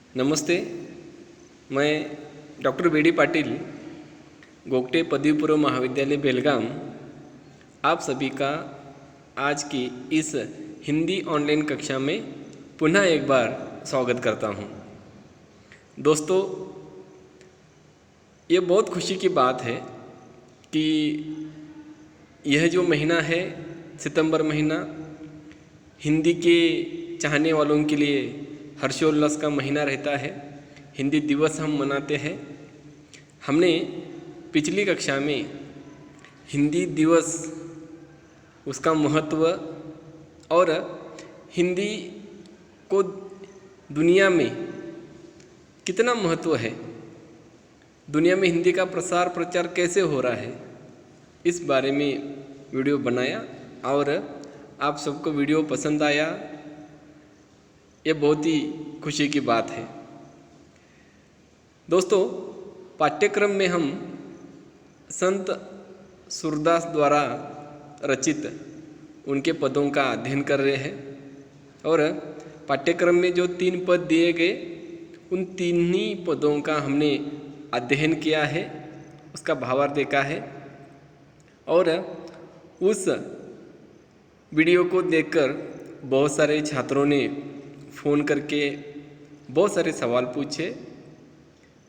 नमस्ते। मैं doctor B D Patil, Gogte पदवी पूर्व महाविद्यालय बेलगाम, आप सभी का आज की इस हिंदी ऑनलाइन कक्षा में पुनः एक बार स्वागत करता हूं। दोस्तों, ये बहुत खुशी की बात है कि यह जो महीना है, सितंबर महीना, हिंदी के चाहने वालों के लिए हर्षोल्लास का महीना रहता है। हिंदी दिवस हम मनाते हैं। हमने पिछली कक्षा में हिंदी दिवस, उसका महत्व और हिंदी को दुनिया में कितना महत्व है, दुनिया में हिंदी का प्रसार प्रचार कैसे हो रहा है, इस बारे में वीडियो बनाया और आप सबको वीडियो पसंद आया। ये बहुत ही खुशी की बात है। दोस्तों, पाठ्यक्रम में हम संत सूरदास द्वारा रचित उनके पदों का अध्ययन कर रहे हैं और पाठ्यक्रम में जो 3 पद दिए गए, उन 3 ही पदों का हमने अध्ययन किया है, उसका भावार्थ देखा है और उस वीडियो को देखकर बहुत सारे छात्रों ने फ़ोन करके बहुत सारे सवाल पूछे।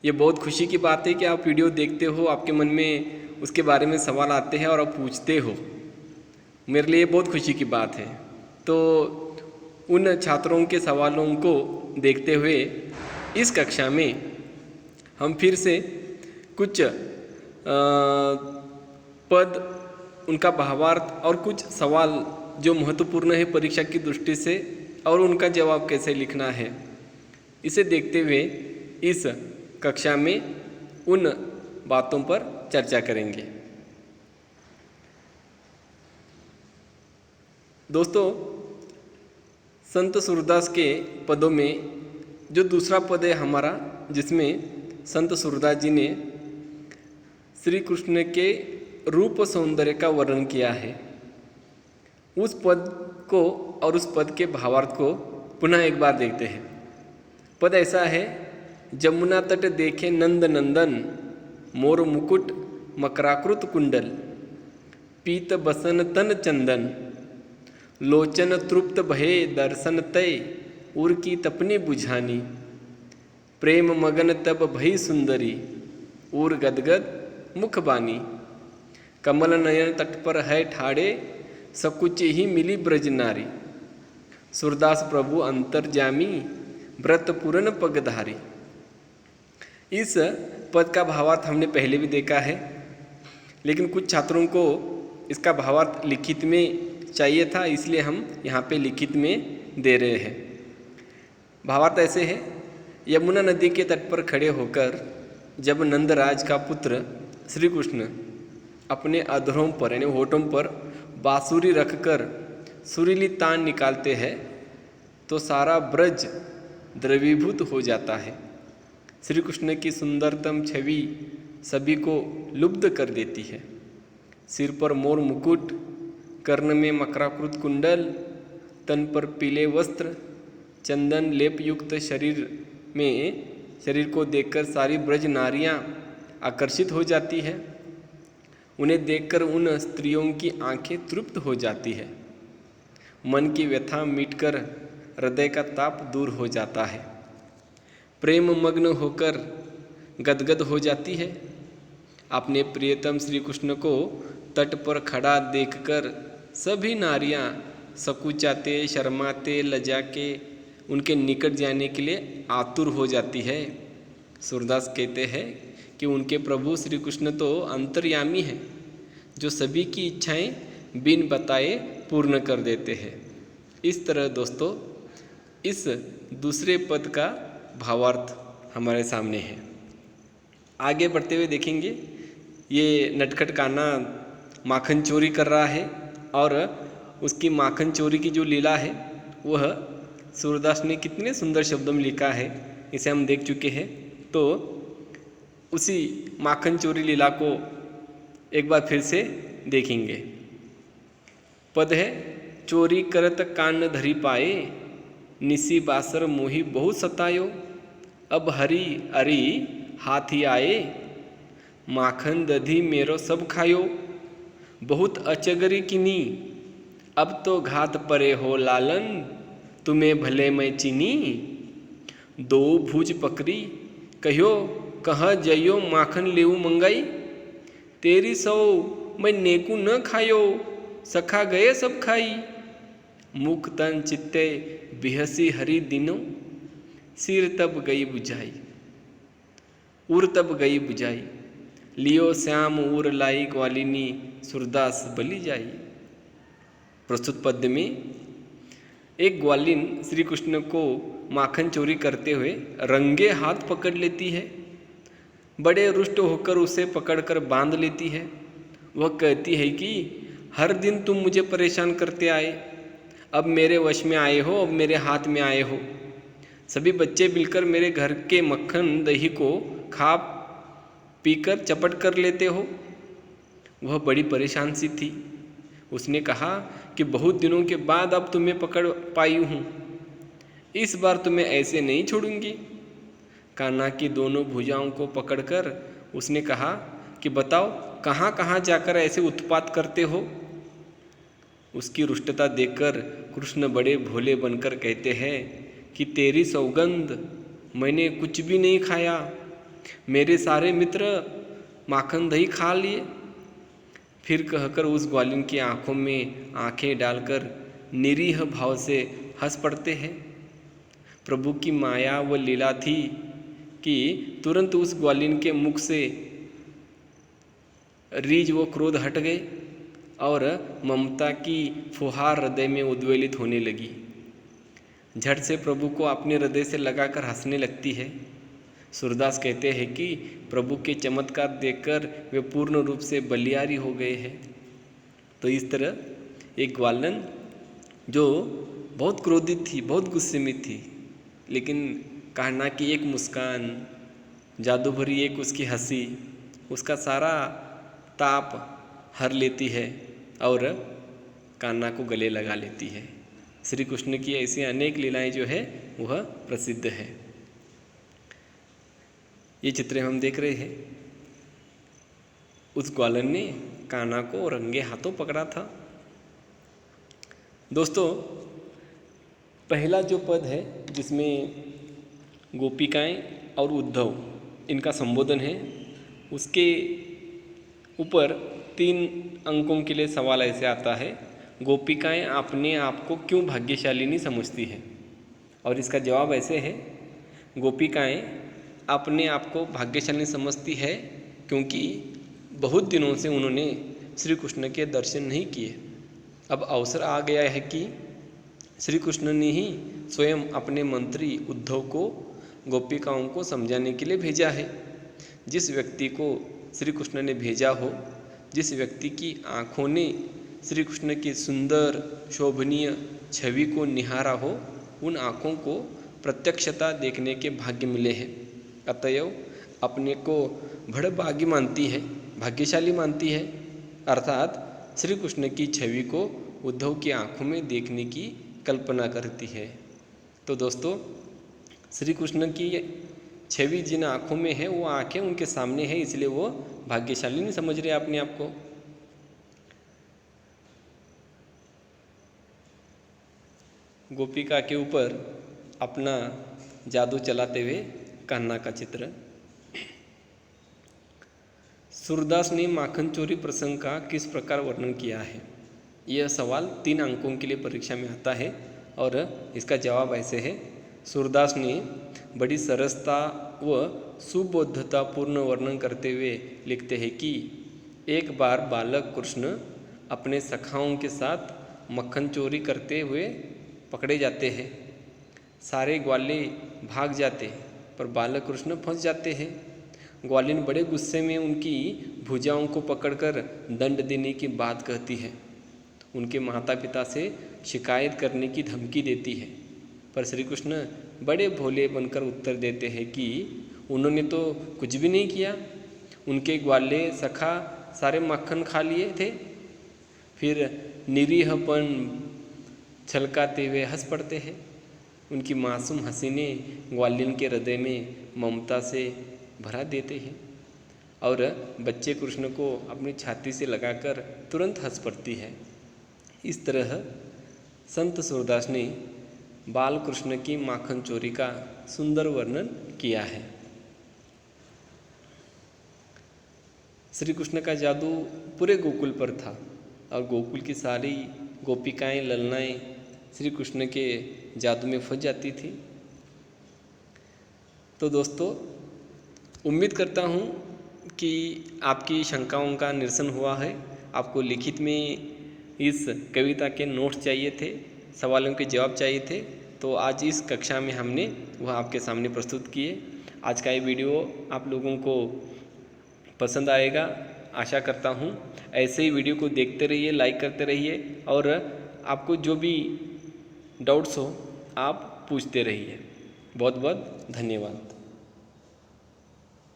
ये बहुत खुशी की बात है कि आप वीडियो देखते हो, आपके मन में उसके बारे में सवाल आते हैं और आप पूछते हो। मेरे लिए बहुत खुशी की बात है। तो उन छात्रों के सवालों को देखते हुए इस कक्षा में हम फिर से कुछ पद, उनका भावार्थ और कुछ सवाल जो महत्वपूर्ण है परीक्षा की दृष्टि से और उनका जवाब कैसे लिखना है, इसे देखते हुए इस कक्षा में उन बातों पर चर्चा करेंगे। दोस्तों, संत सूरदास के पदों में जो दूसरा पद है हमारा, जिसमें संत सूरदास जी ने श्री कृष्ण के रूप सौंदर्य का वर्णन किया है, उस पद को और उस पद के भावार्थ को पुनः एक बार देखते हैं। पद ऐसा है: जमुना तट देखे नंद नंदन, मोर मुकुट मकराकृत कुंडल, पीत बसन तन चंदन, लोचन तृप्त भये दर्शन तय, उर की तपनी बुझानी, प्रेम मगन तब भई सुंदरी, उर गदगद मुख बानी, कमल नयन तट पर है ठाड़े, सकुच ही मिली ब्रज नारी, सूरदास प्रभु अंतर्जामी, व्रत पूरन पगधारी। इस पद का भावार्थ हमने पहले भी देखा है, लेकिन कुछ छात्रों को इसका भावार्थ लिखित में चाहिए था, इसलिए हम यहाँ पे लिखित में दे रहे हैं। भावार्थ ऐसे है: यमुना नदी के तट पर खड़े होकर जब नंदराज का पुत्र श्री कृष्ण अपने अधरों पर यानी होठों पर बांसुरी रखकर सुरीली तान निकालते हैं तो सारा ब्रज द्रवीभूत हो जाता है। श्री कृष्ण की सुंदरतम छवि सभी को लुब्ध कर देती है। सिर पर मोर मुकुट, कर्ण में मकराकृत कुंडल, तन पर पीले वस्त्र, चंदन लेप युक्त शरीर को देखकर सारी ब्रज नारियां आकर्षित हो जाती है। उन्हें देखकर उन स्त्रियों की आंखें तृप्त हो जाती है। मन की व्यथा मिटकर हृदय का ताप दूर हो जाता है। प्रेम मग्न होकर गदगद हो जाती है। अपने प्रियतम श्री कृष्ण को तट पर खड़ा देखकर सभी नारियां सकुचाते, शर्माते, लजा के उनके निकट जाने के लिए आतुर हो जाती है। सूरदास कहते हैं कि उनके प्रभु श्री कृष्ण तो अंतर्यामी हैं, जो सभी की इच्छाएं बिन बताए पूर्ण कर देते हैं। इस तरह दोस्तों, इस दूसरे पद का भावार्थ हमारे सामने है। आगे बढ़ते हुए देखेंगे, ये नटखट कान्हा माखन चोरी कर रहा है और उसकी माखन चोरी की जो लीला है वह सूरदास ने कितने सुंदर शब्दों में लिखा है, इसे हम देख चुके हैं। तो उसी माखन चोरी लीला को एक बार फिर से देखेंगे। पद है: चोरी करत कान धरी पाए, निसी बासर मोही बहुत सतायो, अब हरी अरी हाथी आए, माखन दधी मेरो सब खायो। बहुत अचगरी किनी, अब तो घात परे हो लालन, तुम्हें भले मैं चीनी। दो भुज पकड़ी, कहो कहाँ जइयो माखन लेऊ मंगाई। तेरी सौ मैं नेकू न खायो, सखा गए सब खाई। मुख तन चित्ते बिहसी हरी दिनों, सिर तब गई बुझाई। उर तब गई बुझाई, लियो श्याम उर लाई ग्वालिनी, सूरदास बलि जाई। प्रस्तुत पद्य में एक ग्वालिन श्री कृष्ण को माखन चोरी करते हुए रंगे हाथ पकड़ लेती है। बड़े रुष्ट होकर उसे पकड़कर बांध लेती है। वह कहती है कि हर दिन तुम मुझे परेशान करते आए, अब मेरे वश में आए हो, अब मेरे हाथ में आए हो। सभी बच्चे मिलकर मेरे घर के मक्खन दही को खा पीकर चपट कर लेते हो। वह बड़ी परेशान सी थी। उसने कहा कि बहुत दिनों के बाद अब तुम्हें पकड़ पाई हूँ, इस बार तुम्हें ऐसे नहीं छोड़ूंगी। कान्हा की दोनों भुजाओं को पकड़कर उसने कहा कि बताओ कहाँ कहाँ जाकर ऐसे उत्पात करते हो। उसकी रुष्टता देखकर कृष्ण बड़े भोले बनकर कहते हैं कि तेरी सौगंध, मैंने कुछ भी नहीं खाया, मेरे सारे मित्र माखन दही खा लिए। फिर कहकर उस ग्वालिन की आंखों में आंखें डालकर निरीह भाव से हंस पड़ते हैं। प्रभु की माया व लीला थी कि तुरंत उस ग्वालिन के मुख से रीझ व क्रोध हट गए और ममता की फुहार हृदय में उद्वेलित होने लगी। झट से प्रभु को अपने हृदय से लगाकर हंसने लगती है। सूरदास कहते हैं कि प्रभु के चमत्कार देखकर वे पूर्ण रूप से बलियारी हो गए हैं। तो इस तरह एक ग्वालन जो बहुत क्रोधित थी, बहुत गुस्से में थी, लेकिन कान्हा की एक मुस्कान, जादू भरी एक उसकी हंसी, उसका सारा ताप हर लेती है और कान्हा को गले लगा लेती है। श्री कृष्ण की ऐसी अनेक लीलाएं जो है वह प्रसिद्ध है। ये चित्र हम देख रहे हैं। उस ग्वालन ने कान्हा को रंगे हाथों पकड़ा था। दोस्तों, पहला जो पद है जिसमें गोपिकाएं और उद्धव इनका संबोधन है, उसके ऊपर 3 अंकों के लिए सवाल ऐसे आता है, गोपिकाएं अपने आप को क्यों भाग्यशालिनी समझती है। और इसका जवाब ऐसे है, गोपिकाएं अपने आप को भाग्यशाली समझती है क्योंकि बहुत दिनों से उन्होंने श्री कृष्ण के दर्शन नहीं किए। अब अवसर आ गया है कि श्री कृष्ण ने ही स्वयं अपने मंत्री उद्धव को गोपिकाओं को समझाने के लिए भेजा है। जिस व्यक्ति को श्री कृष्ण ने भेजा हो, जिस व्यक्ति की आँखों ने श्री कृष्ण की सुंदर शोभनीय छवि को निहारा हो, उन आँखों को प्रत्यक्षता देखने के भाग्य मिले हैं। अतएव अपने को बड़भागी मानती है, भाग्यशाली मानती है, अर्थात श्री कृष्ण की छवि को उद्धव की आँखों में देखने की कल्पना करती है। तो दोस्तों, श्री कृष्ण की छवि जिन आँखों में है वो आँखें उनके सामने है, इसलिए वो भाग्यशाली नहीं समझ रहे अपने आप को। गोपिका के ऊपर अपना जादू चलाते हुए कान्हा का चित्र। सूरदास ने माखन चोरी प्रसंग का किस प्रकार वर्णन किया है। यह सवाल 3 अंकों के लिए परीक्षा में आता है और इसका जवाब ऐसे है। सूरदास ने बड़ी सरसता व सुबोधता पूर्ण वर्णन करते हुए लिखते हैं कि एक बार बालक कृष्ण अपने सखाओं के साथ मक्खन चोरी करते हुए पकड़े जाते हैं। सारे ग्वाले भाग जाते पर बालक कृष्ण फंस जाते हैं। ग्वालिन बड़े गुस्से में उनकी भुजाओं को पकड़कर दंड देने की बात कहती है। उनके माता पिता से शिकायत करने की धमकी देती है, पर श्री कृष्ण बड़े भोले बनकर उत्तर देते हैं कि उन्होंने तो कुछ भी नहीं किया, उनके ग्वाले सखा सारे मक्खन खा लिए थे। फिर निरीहपन छलकाते हुए हंस पड़ते हैं। उनकी मासूम हंसी ने ग्वालिन के हृदय में ममता से भरा देते हैं और बच्चे कृष्ण को अपनी छाती से लगाकर तुरंत हंस पड़ती है। इस तरह संत सूरदास ने बाल कृष्ण की माखन चोरी का सुंदर वर्णन किया है। श्री कृष्ण का जादू पूरे गोकुल पर था और गोकुल की सारी गोपिकाएं ललनाएं श्री कृष्ण के जादू में फंस जाती थी। तो दोस्तों, उम्मीद करता हूँ कि आपकी शंकाओं का निरसन हुआ है। आपको लिखित में इस कविता के नोट्स चाहिए थे, सवालों के जवाब चाहिए थे, तो आज इस कक्षा में हमने वह आपके सामने प्रस्तुत किए। आज का ये वीडियो आप लोगों को पसंद आएगा आशा करता हूँ। ऐसे ही वीडियो को देखते रहिए, लाइक करते रहिए और आपको जो भी डाउट्स हो आप पूछते रहिए। बहुत बहुत धन्यवाद।